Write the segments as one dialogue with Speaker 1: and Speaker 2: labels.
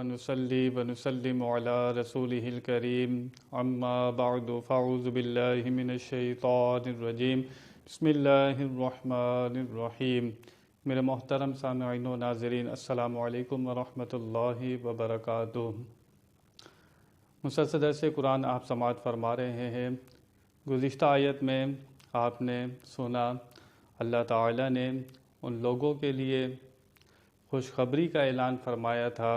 Speaker 1: ونصلي ونسلم على رسوله الكريم اما بعد فاعوذ بالله من الشیطان الرجیم بسم اللہ الرحمن الرحیم۔ میرے محترم سامعین و ناظرین، السلام علیکم ورحمۃ اللہ وبرکاتہ۔ مسلسل درس قرآن آپ سماعت فرما رہے ہیں۔ گزشتہ آیت میں آپ نے سنا اللہ تعالیٰ نے ان لوگوں کے لیے خوشخبری کا اعلان فرمایا تھا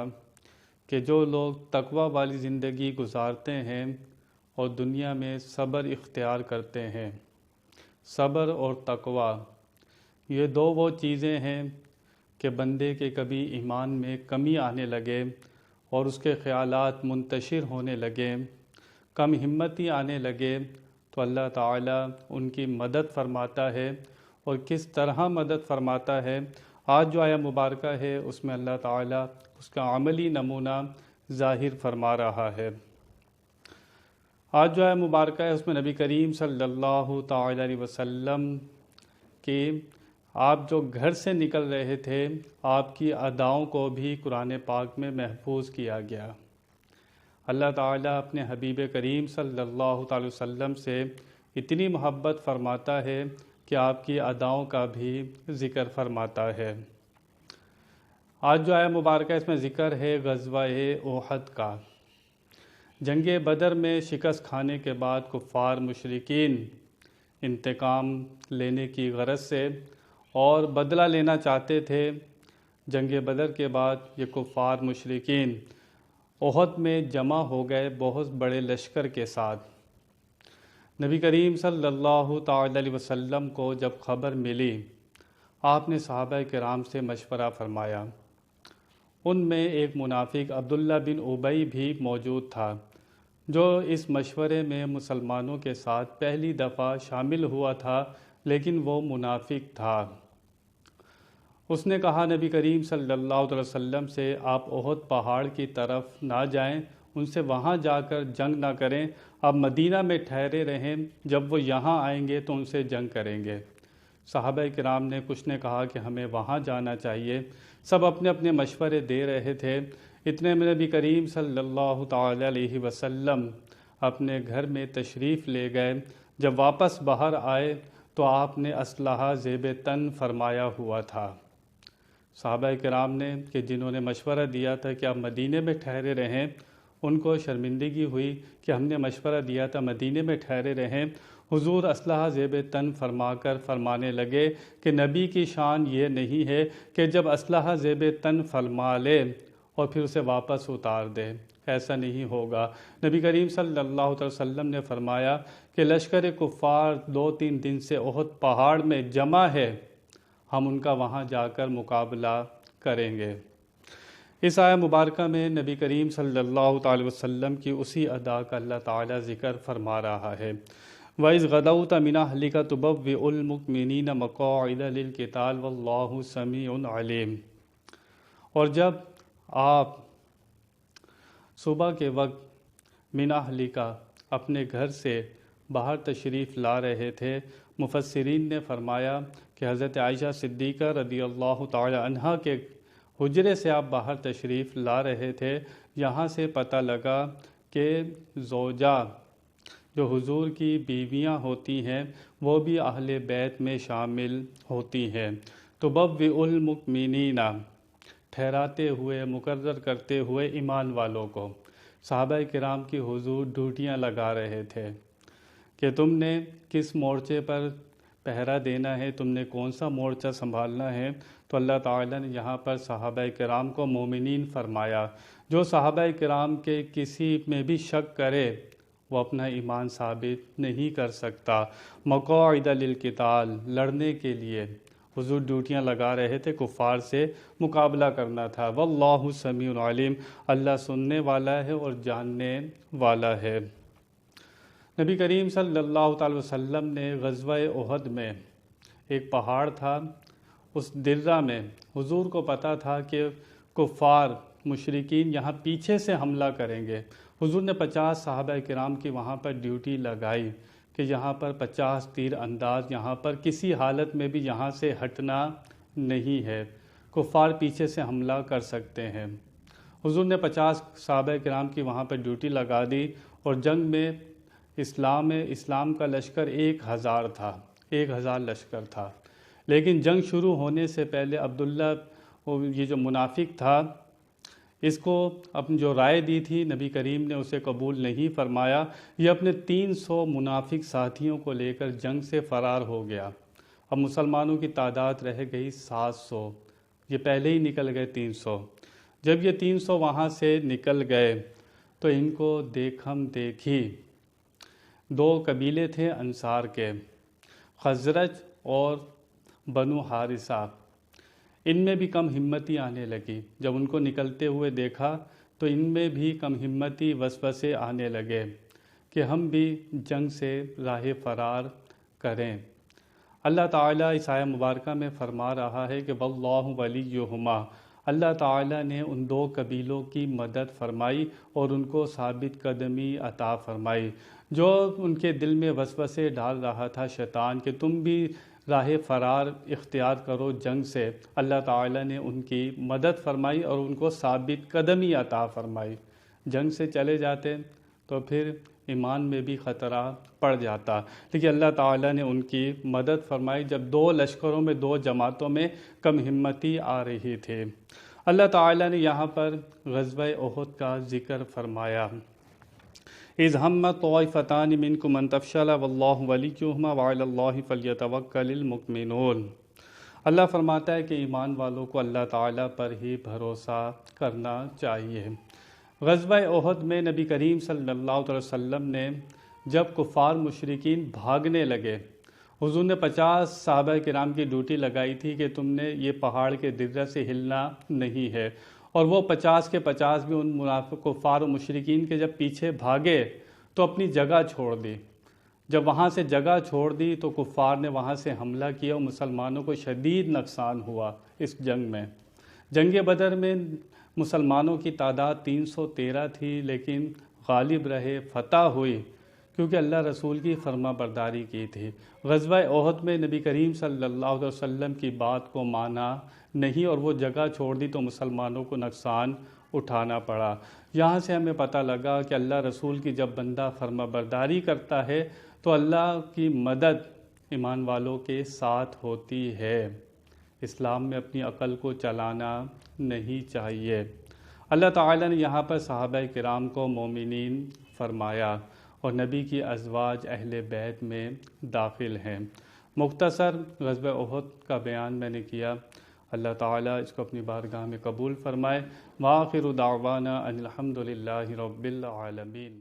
Speaker 1: کہ جو لوگ تقوی والی زندگی گزارتے ہیں اور دنیا میں صبر اختیار کرتے ہیں۔ صبر اور تقوی یہ دو وہ چیزیں ہیں کہ بندے کے کبھی ایمان میں کمی آنے لگے اور اس کے خیالات منتشر ہونے لگے، کم ہمتی آنے لگے، تو اللہ تعالیٰ ان کی مدد فرماتا ہے۔ اور کس طرح مدد فرماتا ہے؟ آج جو آیہ مبارکہ ہے اس میں اللہ تعالیٰ اس کا عملی نمونہ ظاہر فرما رہا ہے۔ آج جو آیہ مبارکہ ہے اس میں نبی کریم صلی اللہ تعالیٰ علیہ وسلم کی آپ جو گھر سے نکل رہے تھے، آپ کی اداؤں کو بھی قرآن پاک میں محفوظ کیا گیا۔ اللہ تعالیٰ اپنے حبیب کریم صلی اللہ تعالی وسلم سے اتنی محبت فرماتا ہے کہ آپ کی اداؤں کا بھی ذکر فرماتا ہے۔ آج جو آیہ مبارکہ اس میں ذکر ہے غزوہ احد کا۔ جنگ بدر میں شکست کھانے کے بعد کفار مشرکین انتقام لینے کی غرض سے اور بدلہ لینا چاہتے تھے۔ جنگ بدر کے بعد یہ کفار مشرکین احد میں جمع ہو گئے بہت بڑے لشکر کے ساتھ۔ نبی کریم صلی اللہ تعالی علیہ وسلم کو جب خبر ملی، آپ نے صحابہ کرام سے مشورہ فرمایا۔ ان میں ایک منافق عبداللہ بن ابی بھی موجود تھا، جو اس مشورے میں مسلمانوں کے ساتھ پہلی دفعہ شامل ہوا تھا، لیکن وہ منافق تھا۔ اس نے کہا نبی کریم صلی اللہ علیہ وسلم سے آپ احد پہاڑ کی طرف نہ جائیں، ان سے وہاں جا کر جنگ نہ کریں، آپ مدینہ میں ٹھہرے رہیں، جب وہ یہاں آئیں گے تو ان سے جنگ کریں گے۔ صحابہ کرام نے کچھ نے کہا کہ ہمیں وہاں جانا چاہیے، سب اپنے اپنے مشورے دے رہے تھے۔ اتنے میں نبی کریم صلی اللہ تعالی علیہ وسلم اپنے گھر میں تشریف لے گئے۔ جب واپس باہر آئے تو آپ نے اسلحہ زیب تن فرمایا ہوا تھا۔ صحابہ کرام نے کہ جنہوں نے مشورہ دیا تھا کہ آپ مدینے میں ٹھہرے رہیں، ان کو شرمندگی ہوئی کہ ہم نے مشورہ دیا تھا مدینے میں ٹھہرے رہیں۔ حضور اسلحہ زیب تن فرما کر فرمانے لگے کہ نبی کی شان یہ نہیں ہے کہ جب اسلحہ زیب تن فرما لے اور پھر اسے واپس اتار دے، ایسا نہیں ہوگا۔ نبی کریم صلی اللہ علیہ وسلم نے فرمایا کہ لشکر کفار 2-3 دن سے احد پہاڑ میں جمع ہے، ہم ان کا وہاں جا کر مقابلہ کریں گے۔ اس آیہ مبارکہ میں نبی کریم صلی اللہ تعالی وسلم کی اسی ادا کا اللہ تعالیٰ ذکر فرما رہا ہے۔ وَإِذْ غَدَوْتَ مِنْ أَهْلِكَ تُبَوِّئُ الْمُؤْمِنِينَ مَقَاعِدَ لِلْقِتَالِ وَاللَّهُ سَمِيعٌ عَلِيمٌ۔ اور جب آپ صبح کے وقت من أَهْلِكَ اپنے گھر سے باہر تشریف لا رہے تھے، مفسرین نے فرمایا کہ حضرت عائشہ صدیقہ رضی اللہ تعالی عنہا کے حجرے سے آپ باہر تشریف لا رہے تھے۔ یہاں سے پتہ لگا کہ زوجہ جو حضور کی بیویاں ہوتی ہیں وہ بھی اہل بیت میں شامل ہوتی ہیں۔ تبوئ المؤمنین ٹھہراتے ہوئے، مقرر کرتے ہوئے ایمان والوں کو۔ صحابہ کرام کی حضور ڈیوٹیاں لگا رہے تھے کہ تم نے کس مورچے پر پہرا دینا ہے، تم نے کون سا مورچہ سنبھالنا ہے۔ تو اللہ تعالیٰ نے یہاں پر صحابہ کرام کو مومنین فرمایا۔ جو صحابہ کرام کے کسی میں بھی شک کرے وہ اپنا ایمان ثابت نہیں کر سکتا۔ مقاعد للقتال لڑنے کے لیے حضور ڈیوٹیاں لگا رہے تھے، کفار سے مقابلہ کرنا تھا۔ واللہ سمیع علیم، اللہ سننے والا ہے اور جاننے والا ہے۔ نبی کریم صلی اللہ تعالی وسلم نے غزوہ احد میں ایک پہاڑ تھا، اس درہ میں حضور کو پتہ تھا کہ کفار مشرکین یہاں پیچھے سے حملہ کریں گے۔ حضور نے 50 صحابہ کرام کی وہاں پر ڈیوٹی لگائی کہ یہاں پر 50 تیر انداز، یہاں پر کسی حالت میں بھی یہاں سے ہٹنا نہیں ہے، کفار پیچھے سے حملہ کر سکتے ہیں۔ حضور نے 50 صحابہ کرام کی وہاں پر ڈیوٹی لگا دی، اور جنگ میں اسلام کا لشکر 1000 تھا، 1000 لشکر تھا۔ لیکن جنگ شروع ہونے سے پہلے عبداللہ یہ جو منافق تھا، اس کو اپنی جو رائے دی تھی نبی کریم نے اسے قبول نہیں فرمایا۔ یہ اپنے 300 منافق ساتھیوں کو لے کر جنگ سے فرار ہو گیا۔ اب مسلمانوں کی تعداد رہ گئی 700، یہ پہلے ہی نکل گئے 300۔ جب یہ 300 وہاں سے نکل گئے تو ان کو دیکھم دیکھی، 2 قبیلے تھے انصار کے، خزرج اور بنو حارثہ، ان میں بھی کم ہمتی آنے لگی۔ جب ان کو نکلتے ہوئے دیکھا تو ان میں بھی کم ہمتی وسوسے آنے لگے کہ ہم بھی جنگ سے راہ فرار کریں۔ اللہ تعالیٰ اس آیہ مبارکہ میں فرما رہا ہے کہ واللہ ولیہما، اللہ تعالیٰ نے ان 2 قبیلوں کی مدد فرمائی اور ان کو ثابت قدمی عطا فرمائی۔ جو ان کے دل میں وسوسے ڈال رہا تھا شیطان کہ تم بھی راہ فرار اختیار کرو جنگ سے، اللہ تعالیٰ نے ان کی مدد فرمائی اور ان کو ثابت قدمی عطا فرمائی۔ جنگ سے چلے جاتے تو پھر ایمان میں بھی خطرہ پڑ جاتا، لیکن اللہ تعالیٰ نے ان کی مدد فرمائی جب 2 لشکروں میں 2 جماعتوں میں کم ہمتی آ رہی تھی۔ اللہ تعالیٰ نے یہاں پر غزوہ احد کا ذکر فرمایا، اذ ہم طائفتان منکم ان تفشلا واللہ ولیہما وعلی اللہ فلیتوکل المؤمنون۔ اللہ فرماتا ہے کہ ایمان والوں کو اللہ تعالیٰ پر ہی بھروسہ کرنا چاہیے۔ غزوہ احد میں نبی کریم صلی اللہ علیہ وسلم نے جب کفار مشرکین بھاگنے لگے، حضور نے 50 صحابہ کرام کی ڈیوٹی لگائی تھی کہ تم نے یہ پہاڑ کے درہ سے ہلنا نہیں ہے، اور وہ 50 کے 50 بھی ان منافق کفار و مشرکین کے جب پیچھے بھاگے تو اپنی جگہ چھوڑ دی۔ جب وہاں سے جگہ چھوڑ دی تو کفار نے وہاں سے حملہ کیا اور مسلمانوں کو شدید نقصان ہوا اس جنگ میں۔ جنگ بدر میں مسلمانوں کی تعداد 313 تھی، لیکن غالب رہے، فتح ہوئی کیونکہ اللہ رسول کی فرما برداری کی تھی۔ غزوہ احد میں نبی کریم صلی اللہ علیہ وسلم کی بات کو مانا نہیں اور وہ جگہ چھوڑ دی تو مسلمانوں کو نقصان اٹھانا پڑا۔ یہاں سے ہمیں پتہ لگا کہ اللہ رسول کی جب بندہ فرما برداری کرتا ہے تو اللہ کی مدد ایمان والوں کے ساتھ ہوتی ہے۔ اسلام میں اپنی عقل کو چلانا نہیں چاہیے۔ اللہ تعالیٰ نے یہاں پر صحابہ کرام کو مومنین فرمایا اور نبی کی ازواج اہل بیت میں داخل ہیں۔ مختصر غزوہ احد کا بیان میں نے کیا۔ اللہ تعالیٰ اس کو اپنی بارگاہ میں قبول فرمائے۔ وآخر دعوانا ان الحمد للہ رب العالمین۔